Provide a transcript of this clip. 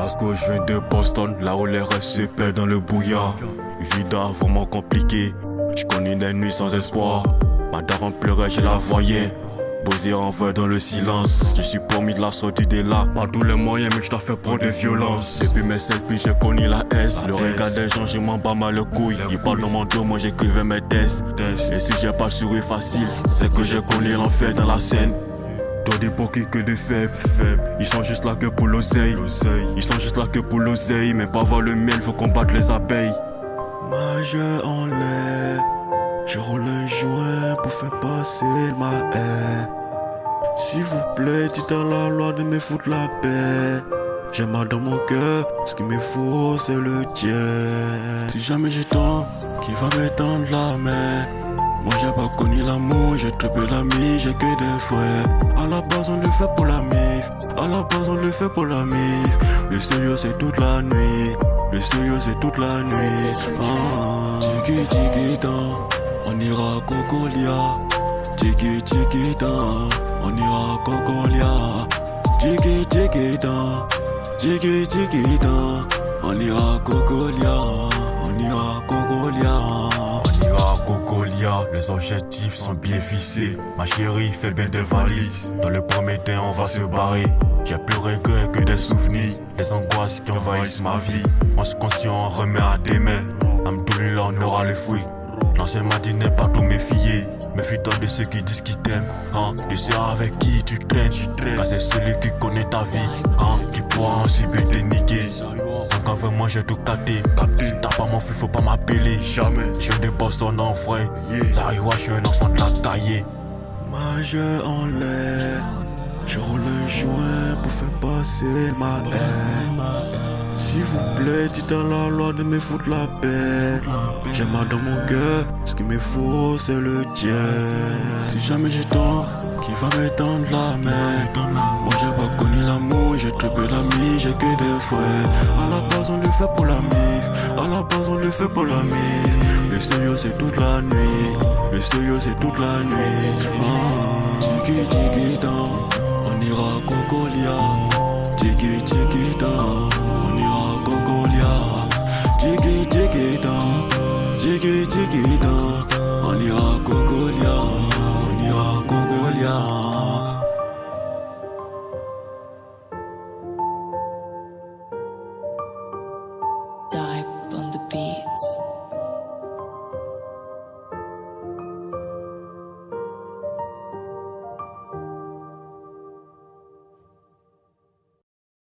Glasgow, je viens de Boston, là où les rêves se perdent dans le brouillard. Vida vraiment compliqué, je connais des nuits sans espoir. Ma daronne pleurait, je la voyais. Posé en vol dans le silence. Je suis promis de la sortie de là. Par tous les moyens, mais je t'ai fait prendre de violence. Depuis mes 7 puis j'ai connu la S. Le regard des gens, je m'en bats mal le couille. Ils parlent dans mon dos, moi j'écrivais mes tests. Et si j'ai pas le sourire facile, c'est que j'ai connu l'enfer dans la scène. Toi des poquets que de faibles. Ils sont juste là que pour l'oseille. Ils sont juste là que pour l'oseille. Mais pour avoir le miel, faut combattre les abeilles. Majeur en l'air. Je roule un joint pour faire passer ma haine. S'il vous plaît, dites à la loi de me foutre la paix. J'ai mal dans mon cœur, ce qu'il me faut c'est le tien. Si jamais j'ai tant qui va me tendre la main. Moi j'ai pas connu l'amour, j'ai très peu d'amis, j'ai que des frères. À la base on le fait pour la mif, à la base on le fait pour la mif. Le sérieux c'est toute la nuit, le sérieux c'est toute la nuit. Tiki tiki tan, on ira à Cocolia. Tiki tiki tan, on ira à Cocolia. Tiki tiki tan, tiki tiki tan, on ira à Cocolia. On ira à Cocolia. On ira à Cocolia, les objectifs sont bien fixés. Ma chérie fait bien des valises. Dans le premier temps on va se barrer. J'ai plus regret que des souvenirs, des angoisses qui envahissent ma vie. On se conscient, on remet à des mains. Alhamdoulilah, on aura le fruit. L'ancien m'a dit n'est pas tout méfier. Méfie-toi de ceux qui disent qu'ils t'aiment, de ceux avec qui tu traînes. Car c'est celui qui connaît ta vie, qui pourra ensuite te niquer. Donc avec moi j'ai tout capté. Si t'as pas mon fils, faut pas m'appeler. Jamais. Je viens de Boston en vrai. Zariwa, je suis un enfant de la taillée. Majeur en l'air. Je roule un joint pour faire passer ma haine. S'il vous plaît, dites à la loi de me foutre la paix. J'ai mal dans mon cœur, ce qu'il me faut c'est le tien. Si jamais j'ai tant qui va me tendre la main. Moi j'ai pas connu l'amour, j'ai très peu d'amis, j'ai que des frères. À la base on le fait pour la mif, à la base on le fait pour la mif. Le sérieux c'est toute la nuit, le sérieux c'est toute la nuit. Tiki tiki tan, on ira à Cocolia. Tiki tiki tan, on ira à Cocolia. Tiki tiki tan, tiki tiki tan, on ira à Cocolia.